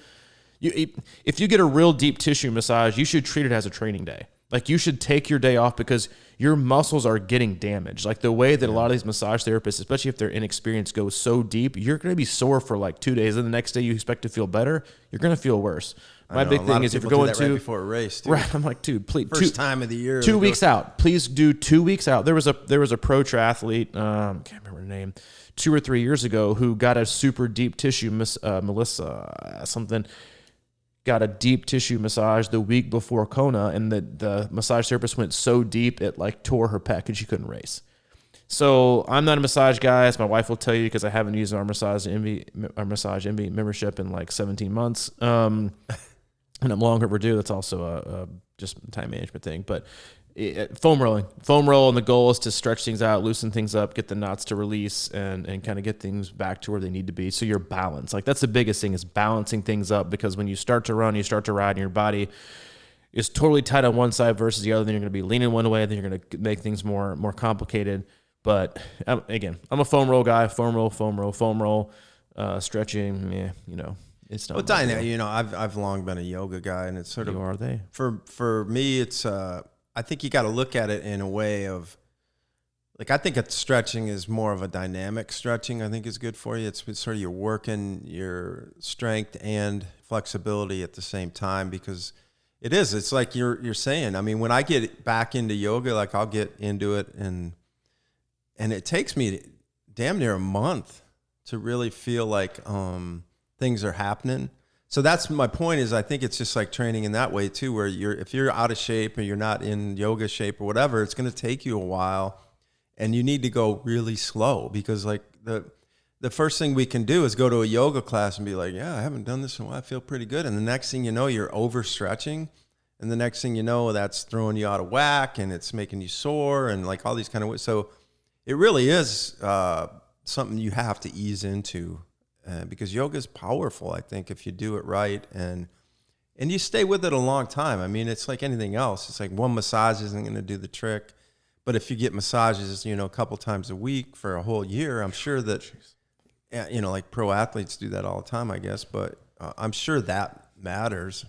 If you get a real deep tissue massage, you should treat it as a training day. Like, you should take your day off because your muscles are getting damaged. Like, the way that a lot of these massage therapists, especially if they're inexperienced, go so deep, you're going to be sore for like 2 days. And the next day you expect to feel better, you're going to feel worse. My big thing is if you're going right before a race, too. right, I'm like, dude, please, First time of the year, 2 weeks out. Please do 2 weeks out. There was a pro triathlete, can't remember her name, 2 or 3 years ago, who got a super deep tissue, Melissa something. got a deep tissue massage the week before Kona, and the massage therapist went so deep it like tore her pec and she couldn't race. So I'm not a massage guy, as my wife will tell you, because I haven't used our Massage Envy membership in like 17 months. And I'm long overdue. That's also a just time management thing. But foam roll, and the goal is to stretch things out, loosen things up, get the knots to release, and kind of get things back to where they need to be. So you're balanced. Like that's the biggest thing, is balancing things up, because when you start to run, you start to ride, and your body is totally tight on one side versus the other, then you're going to be leaning one way, then you're going to make things more complicated. But again, I'm a foam roll guy. Foam roll. Stretching, it's not. Well, dynamic. I've long been a yoga guy, and it's sort of. Are they? For me, it's. I think you got to look at it in a way of. Like I think stretching is more of a dynamic stretching. I think is good for you. It's sort of you're working your strength and flexibility at the same time, because it is. It's like you're saying. I mean, when I get back into yoga, like I'll get into it and it takes me damn near a month to really feel like things are happening. So that's my point, is I think it's just like training in that way too, where if you're out of shape or you're not in yoga shape or whatever, it's going to take you a while, and you need to go really slow, because like the first thing we can do is go to a yoga class and be like, yeah, I haven't done this in a while, I feel pretty good. And the next thing you know, you're overstretching. And the next thing you know, that's throwing you out of whack, and it's making you sore, and like all these kind of ways. So it really is something you have to ease into, because yoga is powerful, I think, if you do it right, and you stay with it a long time. I mean, it's like anything else. It's like one massage isn't going to do the trick, but if you get massages, a couple times a week for a whole year, I'm sure that, like pro athletes do that all the time, I guess, but I'm sure that matters.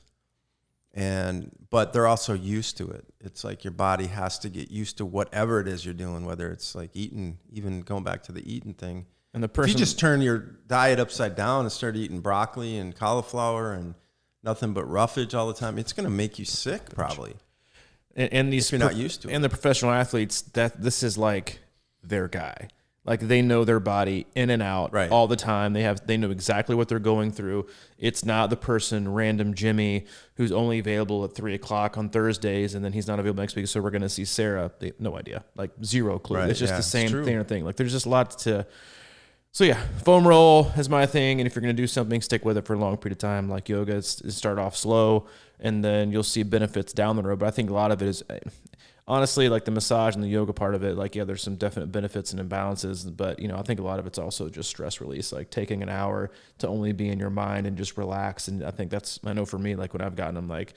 But they're also used to it. It's like your body has to get used to whatever it is you're doing, whether it's like eating, even going back to the eating thing. And if you just turn your diet upside down and start eating broccoli and cauliflower and nothing but roughage all the time, it's going to make you sick probably. And these, if you're not used to it. And the professional athletes, this is like their guy. Like they know their body in and out all the time. They know exactly what they're going through. It's not the person, random Jimmy, who's only available at 3:00 on Thursdays, and then he's not available next week. So we're going to see Sarah. No idea, like zero clue. Right, it's just the same thing. Like there's just lots to. So yeah, foam roll is my thing. And if you're going to do something, stick with it for a long period of time. Like yoga, start off slow, and then you'll see benefits down the road. But I think a lot of it is. Honestly, like the massage and the yoga part of it, like, yeah, there's some definite benefits and imbalances, but, I think a lot of it's also just stress release, like taking an hour to only be in your mind and just relax. And I think I know for me, like when I've gotten them, like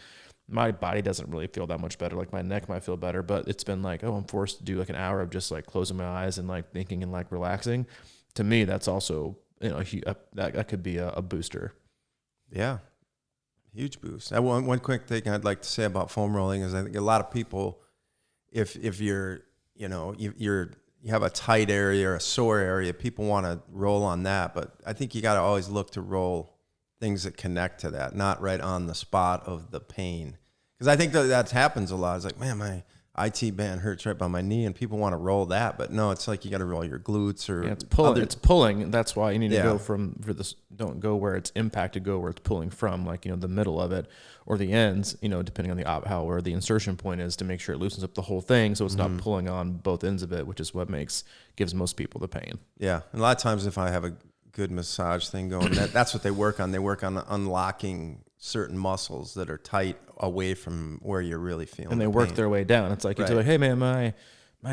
my body doesn't really feel that much better. Like my neck might feel better, but it's been like, I'm forced to do like an hour of just like closing my eyes and like thinking and like relaxing. To me, that's also, that could be a booster. Yeah. Huge boost. One quick thing I'd like to say about foam rolling is I think a lot of people, if you're, you have a tight area or a sore area, people want to roll on that. But I think you got to always look to roll things that connect to that, not right on the spot of the pain. Because I think that happens a lot. It's like, man, my IT band hurts right by my knee, and people want to roll that. But no, it's like you got to roll your glutes or it's pulling. It's pulling. That's why you need to go for this. Don't go where it's impacted. Go where it's pulling from, like the middle of it or the ends. Depending on where the insertion point is, to make sure it loosens up the whole thing, so it's not pulling on both ends of it, which is what gives most people the pain. Yeah, and a lot of times if I have a good massage thing going, that's what they work on. They work on unlocking certain muscles that are tight away from where you're really feeling. And they work their way down. It's like, you're like, hey man, my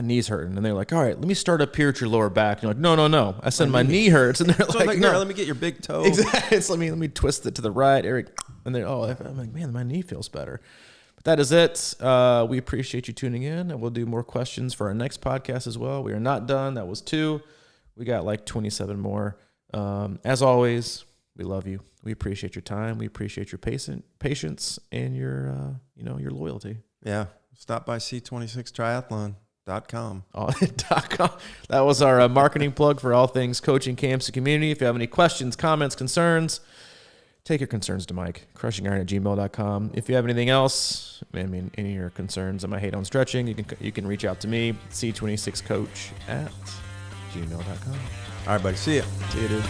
knee's hurting. And they're like, all right, let me start up here at your lower back. And you're like, no. I said my knee hurts. And they're like, no, let me get your big toe. Exactly. Let me twist it to the right, Eric. And they're, I'm like, man, my knee feels better. But that is it. We appreciate you tuning in, and we'll do more questions for our next podcast as well. We are not done. That was 2. We got like 27 more. As always, we love you. We appreciate your time. We appreciate your patience and your loyalty. Yeah. Stop by C26Triathlon.com. .com. That was our marketing plug for all things coaching, camps, and community. If you have any questions, comments, concerns, take your concerns to Mike, crushingiron@gmail.com. If you have anything else, any of your concerns, I might hate on stretching, you can reach out to me, C26coach@gmail.com. All right, buddy. See ya. See you, dude.